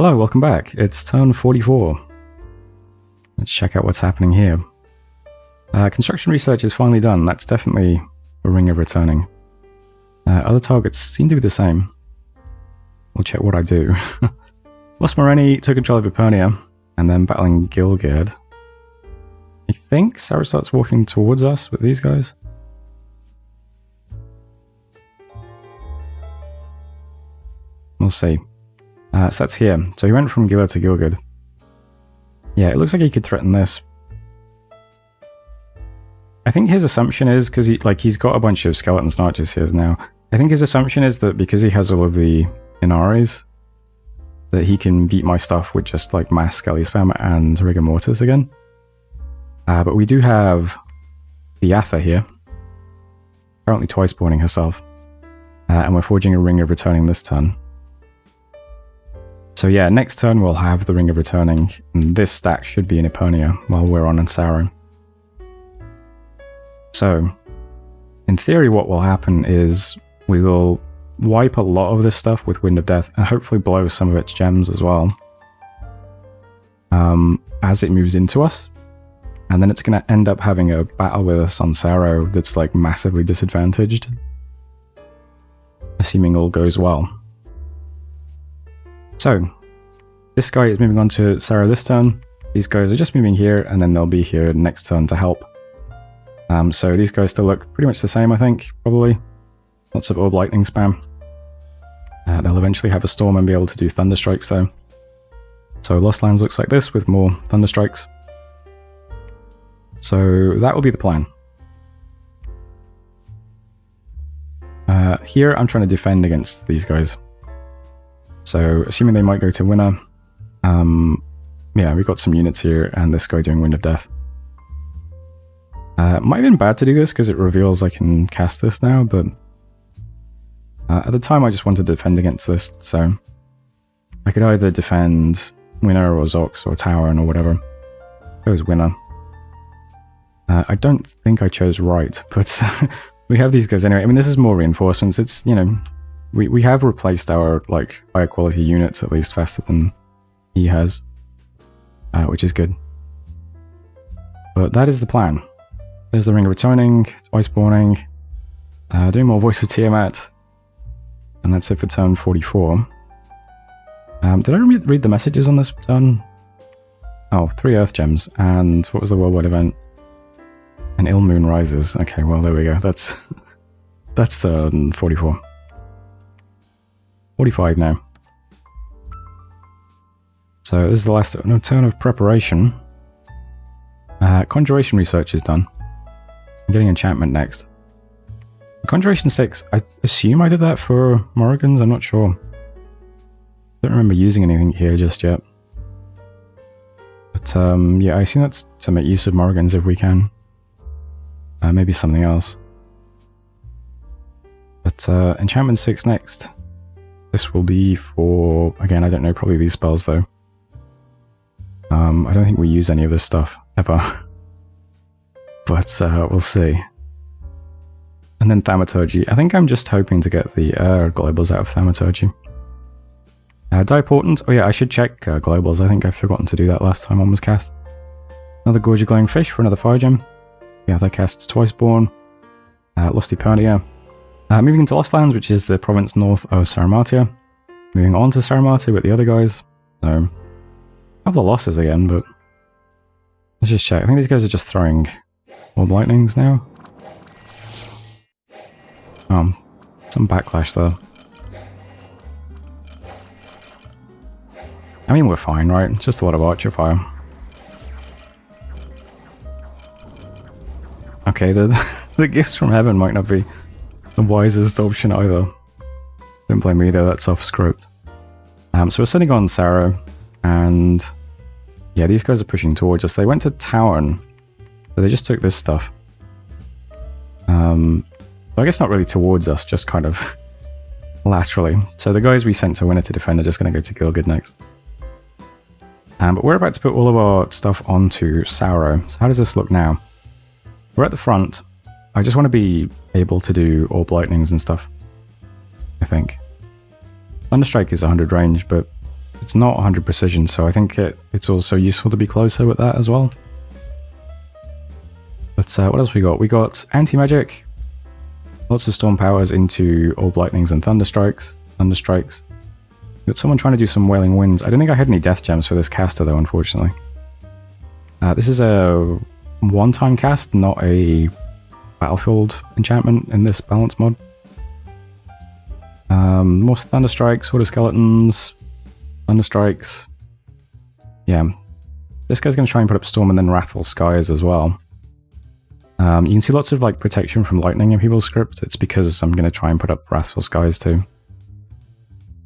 Hello, welcome back. It's turn 44. Let's check out what's happening here. Construction research is finally done. That's definitely a ring of returning. Other targets seem to be the same. We'll check what I do. Lost Moreni, took control of Eponia, and then battling Gilgad. I think Sarah starts walking towards us with these guys. We'll see. So that's here. So he went from Gila to Gilgad. Yeah, it looks like he could threaten this. I think his assumption is, because he's got a bunch of skeletons and archers here now. I think his assumption is that because he has all of the Inaris, that he can beat my stuff with just like mass skelly spam and rigor mortis again. But we do have Beatha here, apparently twice spawning herself, and we're forging a ring of returning this turn. So yeah, next turn we'll have the Ring of Returning, and this stack should be in Eponia while we're on Ansaro. So, in theory what will happen is we will wipe a lot of this stuff with Wind of Death, and hopefully blow some of its gems as well, as it moves into us. And then it's going to end up having a battle with us on Saro that's like massively disadvantaged, assuming all goes well. So, this guy is moving on to Sarah this turn. These guys are just moving here, and then they'll be here next turn to help. So these guys still look pretty much the same, I think, probably. Lots of Orb Lightning spam. They'll eventually have a Storm and be able to do Thunder Strikes, though. So Lost Lands looks like this, with more Thunder Strikes. So that will be the plan. Here, I'm trying to defend against these guys. So, assuming they might go to winner, yeah, we've got some units here, and this guy doing Wind of Death. Might have been bad to do this, because it reveals I can cast this now, but at the time I just wanted to defend against this, so I could either defend winner or Zox or Towern or whatever. I chose winner. I don't think I chose right, but we have these guys anyway. I mean, this is more reinforcements. It's, you know... We have replaced our, like, higher quality units at least faster than he has, which is good. But that is the plan. There's the Ring of Returning, twice spawning, doing more Voice of Tiamat, and that's it for turn 44. Did I read the messages on this turn? Oh, 3 Earth Gems, and what was the worldwide event? An Ill Moon Rises. Okay, well, there we go. That's 44. 45 now. So this is the last turn of preparation. Conjuration research is done. I'm getting enchantment next. Conjuration 6, I assume I did that for Morrigan's, I'm not sure. Don't remember using anything here just yet. But yeah, I assume that's to make use of Morrigan's if we can. Maybe something else. But enchantment 6 next. This will be for, again, I don't know, probably these spells though. I don't think we use any of this stuff, ever. But we'll see. And then Thaumaturgy. I think I'm just hoping to get the globals out of Thaumaturgy. Diportent. Oh yeah, I should check globals. I think I've forgotten to do that last time one was cast. Another Gorgeous Glowing Fish for another Fire Gem. Yeah, that casts Twice Born. Lost Eponia. Moving into Lost Lands, which is the province north of Saramatia. Moving on to Saramatia with the other guys. So, a couple of losses again, but let's just check. I think these guys are just throwing Orb Lightnings now. Some backlash there. I mean, we're fine, right? It's just a lot of Archer Fire. Okay, the gifts from heaven might not be the wisest option either. Don't blame me though, that's off script. So we're sitting on Sarah, and yeah, these guys are pushing towards us. They went to Towern, so they just took this stuff. I guess not really towards us, just kind of laterally. So the guys we sent to Winner to defend are just going to go to Gilgad next. But we're about to put all of our stuff onto Sauro. So how does this look now? We're at the front. I just want to be able to do Orb Lightnings and stuff, I think. Thunderstrike is 100 range, but It's not 100 precision, so I think it's also useful to be closer with that as well. But what else we got? We got anti-magic, lots of storm powers into orb lightnings and thunderstrikes. We got someone trying to do some wailing winds. I don't think I had any death gems for this caster though, unfortunately. This is a one-time cast, not a battlefield enchantment in this balance mod. More thunderstrikes, water skeletons, thunderstrikes. Yeah, this guy's going to try and put up storm and then wrathful skies as well. You can see lots of like protection from lightning in people's script. It's because I'm going to try and put up wrathful skies too.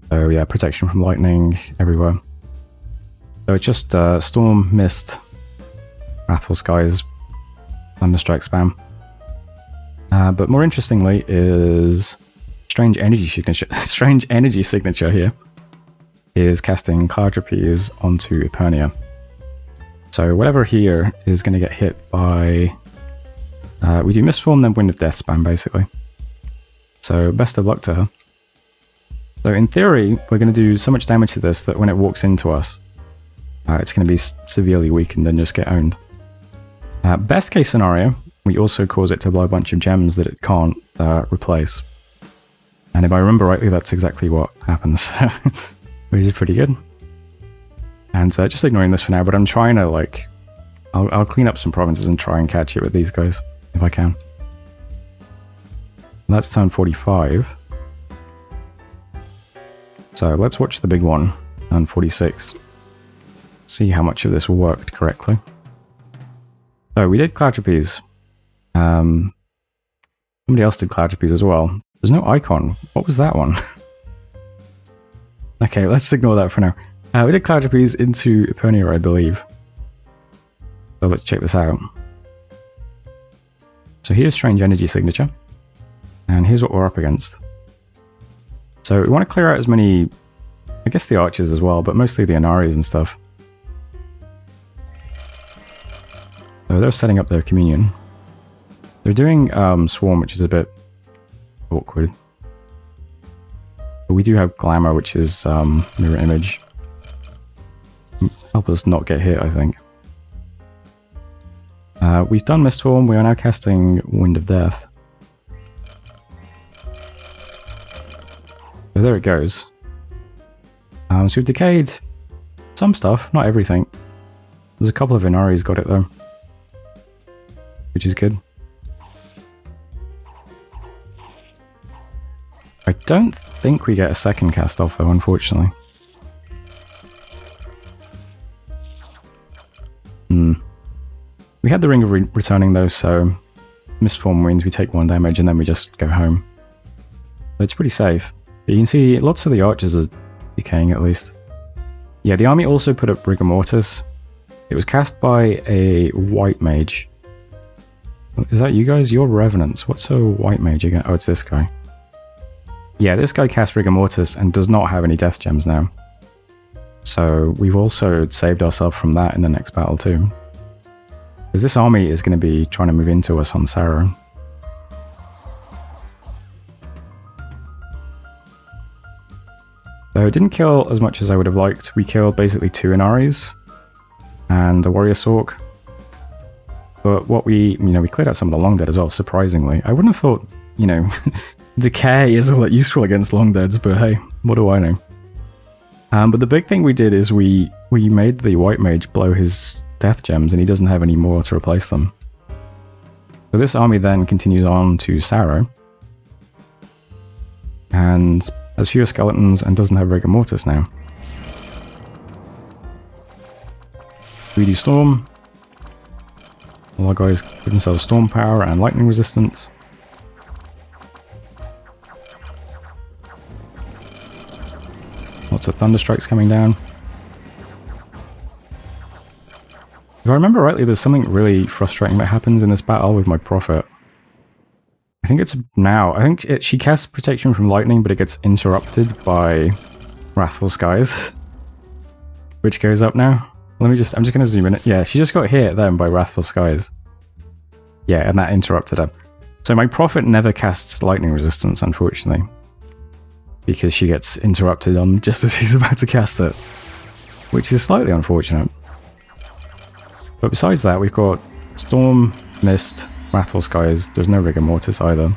So yeah, protection from lightning everywhere. So it's just storm, mist, wrathful skies, thunderstrike spam. But more interestingly is strange energy signature. Strange energy signature here is casting Cloud Trapeze onto Epernia. So whatever here is going to get hit by. We do Mistform, then Wind of Death spam, basically. So best of luck to her. So in theory, we're going to do so much damage to this that when it walks into us, it's going to be severely weakened and just get owned. Best case scenario, we also cause it to blow a bunch of gems that it can't replace. And if I remember rightly, that's exactly what happens. Which is pretty good. And just ignoring this for now, but I'm trying to, like... I'll clean up some provinces and try and catch it with these guys, if I can. That's turn 45. So let's watch the big one, turn 46. See how much of this worked correctly. So we did Cloud Trapeze. Somebody else did Cloud Trapeze as well. There's no icon. What was that one? Okay, let's ignore that for now. We did Cloud Trapeze into Epernia, I believe. So let's check this out. So here's Strange Energy Signature. And here's what we're up against. So we want to clear out as many, I guess the archers as well, but mostly the Inaris and stuff. So they're setting up their communion. They're doing Swarm, which is a bit awkward. But we do have Glamour, which is Mirror Image. Help us not get hit, I think. We've done Mistform, we are now casting Wind of Death. So there it goes. So we've decayed some stuff, not everything. There's a couple of Inaris got it though. Which is good. I don't think we get a second cast off though, unfortunately. We had the Ring of Returning though, so Mistform means we take 1 damage and then we just go home. So it's pretty safe. But you can see lots of the archers are decaying at least. Yeah, the army also put up Rigor Mortis. It was cast by a white mage. Is that you guys? You're Revenants. What's a white mage again? Oh, it's this guy. Yeah, this guy cast Rigor Mortis and does not have any death gems now. So we've also saved ourselves from that in the next battle too. Because this army is going to be trying to move into us on Sauron. So it didn't kill as much as I would have liked. We killed basically 2 Inaris and a Warrior Sork. But what we cleared out some of the Long Dead as well, surprisingly. I wouldn't have thought, decay is all that useful against Long Deads, but hey, what do I know? But the big thing we did is we made the White Mage blow his death gems and he doesn't have any more to replace them. So this army then continues on to Sarrow. And has fewer skeletons and doesn't have Rigor Mortis now. We do Storm. All our guys give themselves Storm Power and Lightning Resistance. Lots of Thunderstrikes coming down. If I remember rightly, there's something really frustrating that happens in this battle with my Prophet. I think it's now. I think she casts Protection from Lightning, but it gets interrupted by Wrathful Skies. Which goes up now. I'm just going to zoom in. Yeah, she just got hit then by Wrathful Skies. Yeah, and that interrupted her. So my Prophet never casts Lightning Resistance, unfortunately. Because she gets interrupted on just as she's about to cast it. which is slightly unfortunate. But besides that, we've got Storm, Mist, Wrathful Skies. There's no Rigor Mortis either.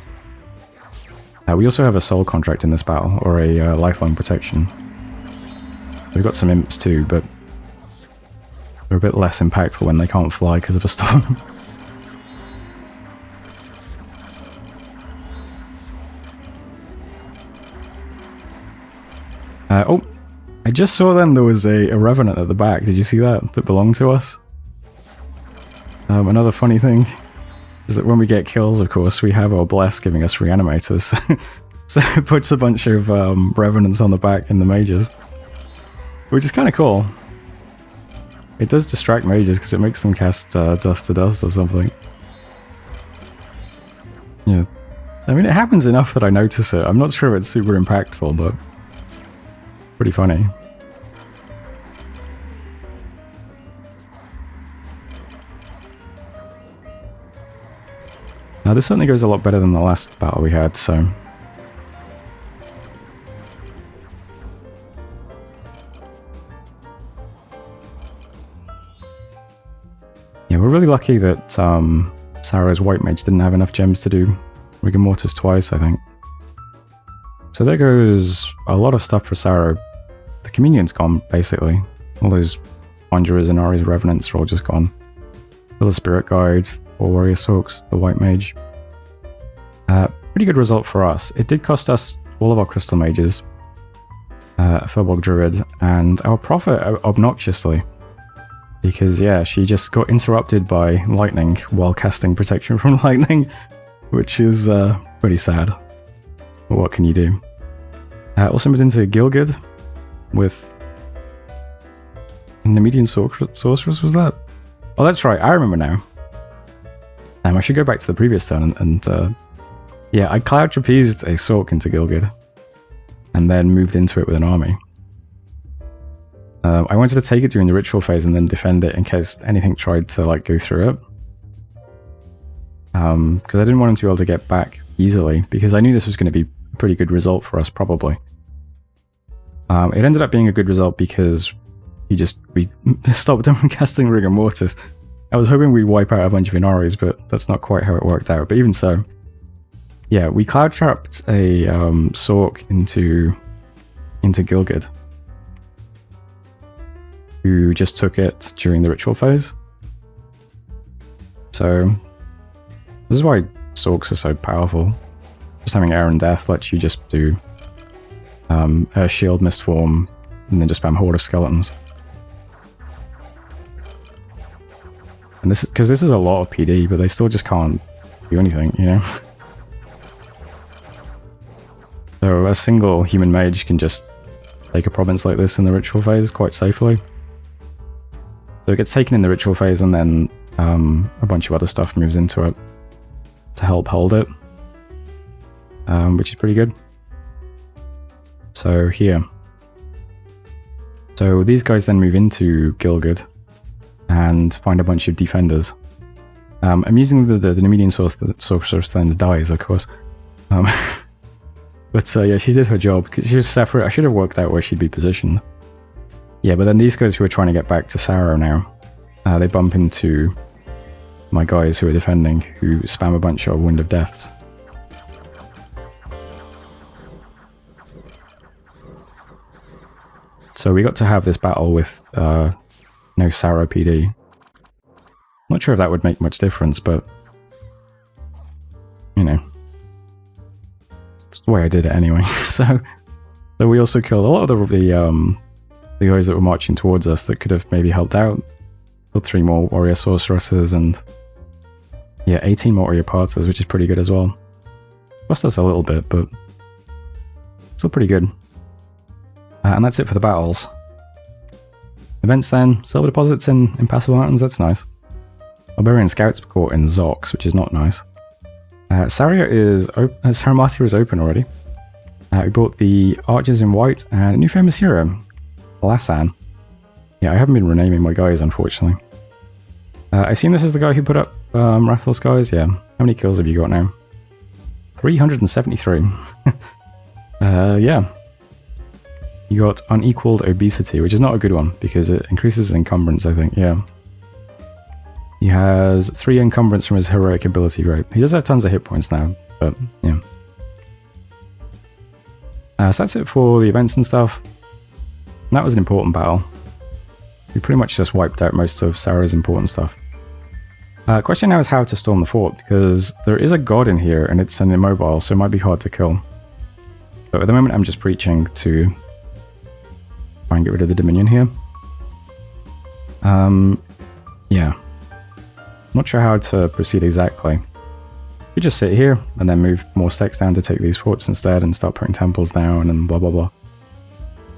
We also have a soul contract in this battle, or a lifeline protection. We've got some imps too, but they're a bit less impactful when they can't fly because of a storm. Oh, I just saw then there was a Revenant at the back. Did you see that? That belonged to us? Another funny thing is that when we get kills, of course, we have our Bless giving us reanimators. So it puts a bunch of Revenants on the back in the mages, which is kind of cool. It does distract mages because it makes them cast Dust to Dust or something. Yeah. I mean, it happens enough that I notice it. I'm not sure if it's super impactful, but pretty funny. Now, this certainly goes a lot better than the last battle we had, so... Yeah, we're really lucky that Sarah's White Mage didn't have enough gems to do Rigor Mortis twice, I think. So there goes a lot of stuff for Sarah. The Communion's gone, basically. All those Conjurers and Ari's Revenants are all just gone. The Spirit Guide, 4 Warrior Sorks, the White Mage. Pretty good result for us. It did cost us all of our Crystal Mages, Furbolg Druid, and our Prophet obnoxiously. Because, yeah, she just got interrupted by lightning while casting Protection from Lightning, which is pretty sad. But what can you do? Also moved into Gilgud with Nemedian Sorceress, was that? Oh, that's right, I remember now. I should go back to the previous turn and yeah, I Cloud Trapezed a Sork into Gilgud and then moved into it with an army. I wanted to take it during the ritual phase and then defend it in case anything tried to like go through it. Because I didn't want him to be able to get back easily, because I knew this was going to be a pretty good result for us, probably. It ended up being a good result because we stopped them from casting Rigor Mortis. I was hoping we'd wipe out a bunch of Inaris, but that's not quite how it worked out. But even so, yeah, we Cloud Trapped a Sork into Gilgud, who just took it during the ritual phase. So this is why Sorks are so powerful. Just having Air and Death lets you just do Air Shield, Mistform, and then just spam Horde of Skeletons. And this is because this is a lot of PD, but they still just can't do anything, you know? So a single human mage can just take a province like this in the ritual phase quite safely. So it gets taken in the ritual phase, and then a bunch of other stuff moves into it to help hold it, which is pretty good. So here. So these guys then move into Gilgud and find a bunch of defenders. I'm using the Nemedian Sorceress then dies, of course. But yeah, she did her job, because she was separate. I should have worked out where she'd be positioned. Yeah, but then these guys who are trying to get back to Sarah now, they bump into my guys who are defending, who spam a bunch of Wind of Deaths. So we got to have this battle with no Sarah PD. Not sure if that would make much difference, but you know, it's the way I did it anyway. So we also killed a lot of the guys that were marching towards us that could have maybe helped out. Killed 3 more Warrior Sorceresses and yeah, 18 more Warrior Partsers, which is pretty good as well. Cost us a little bit, but still pretty good. And that's it for the battles. Events then, Silver Deposits in Impassable Mountains, that's nice. Barbarian Scouts caught in Zox, which is not nice. Saria Martyr is open already. We bought the Archers in White and a new famous hero, Lassan. Yeah, I haven't been renaming my guys, unfortunately. I assume this is the guy who put up Wrathful Skies? Yeah. How many kills have you got now? 373. Yeah. You got unequaled obesity, which is not a good one because it increases encumbrance, I think, yeah. He has 3 encumbrance from his heroic ability, right? He does have tons of hit points now, but yeah. So that's it for the events and stuff. And that was an important battle. We pretty much just wiped out most of Sarah's important stuff. Question now is how to storm the fort, because there is a god in here and it's an immobile, so it might be hard to kill. But at the moment I'm just preaching to try and get rid of the Dominion here. Yeah. Not sure how to proceed exactly. We just sit here and then move more stacks down to take these forts instead and start putting temples down and blah blah blah.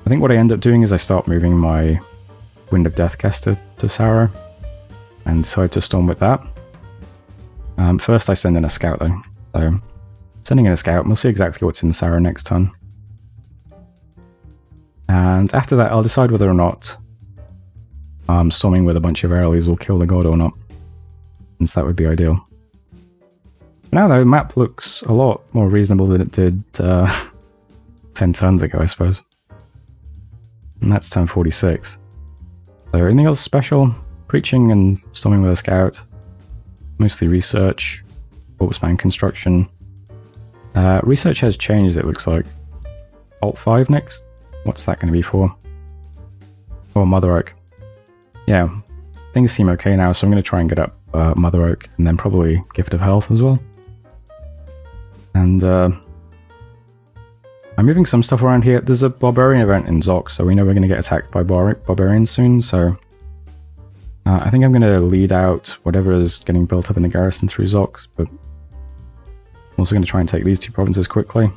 I think what I end up doing is I start moving my Wind of Death caster to Sarah and decide to storm with that. First I send in a scout though. So sending in a scout and we'll see exactly what's in Sarah next turn. And after that I'll decide whether or not storming with a bunch of aerials will kill the god or not. Since that would be ideal. Now though, the map looks a lot more reasonable than it did 10 turns ago, I suppose. And that's turn 46. So anything else special? Preaching and storming with a scout. Mostly research. Corpseman construction. Research has changed, it looks like. Alt 5 next? What's that going to be for? Oh, Mother Oak. Yeah, things seem okay now, so I'm going to try and get up Mother Oak, and then probably Gift of Health as well. And I'm moving some stuff around here. There's a Barbarian event in Zoc, so we know we're going to get attacked by Barbarians soon, so I think I'm going to lead out whatever is getting built up in the garrison through Zoc, but I'm also going to try and take these 2 provinces quickly.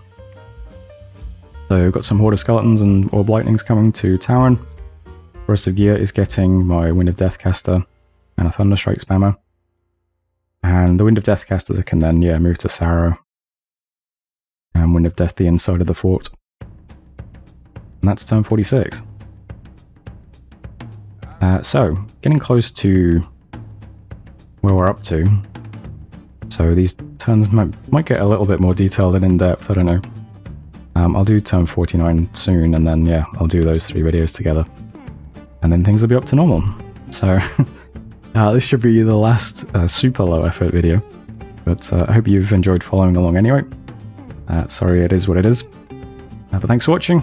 So we've got some Horde of Skeletons and Orb Lightnings coming to Tauren. Forest of Gear is getting my Wind of Death caster and a Thunderstrike spammer. And the Wind of Death caster can then, yeah, move to Sarrow. And Wind of Death the inside of the fort. And that's turn 46. So, getting close to where we're up to. So these turns might get a little bit more detailed and in-depth, I don't know. I'll do turn 49 soon, and then, yeah, I'll do those 3 videos together. And then things will be up to normal. So, this should be the last super low effort video. But I hope you've enjoyed following along anyway. Sorry, it is what it is. But thanks for watching,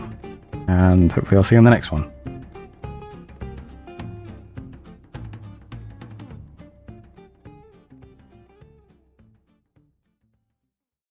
and hopefully I'll see you in the next one.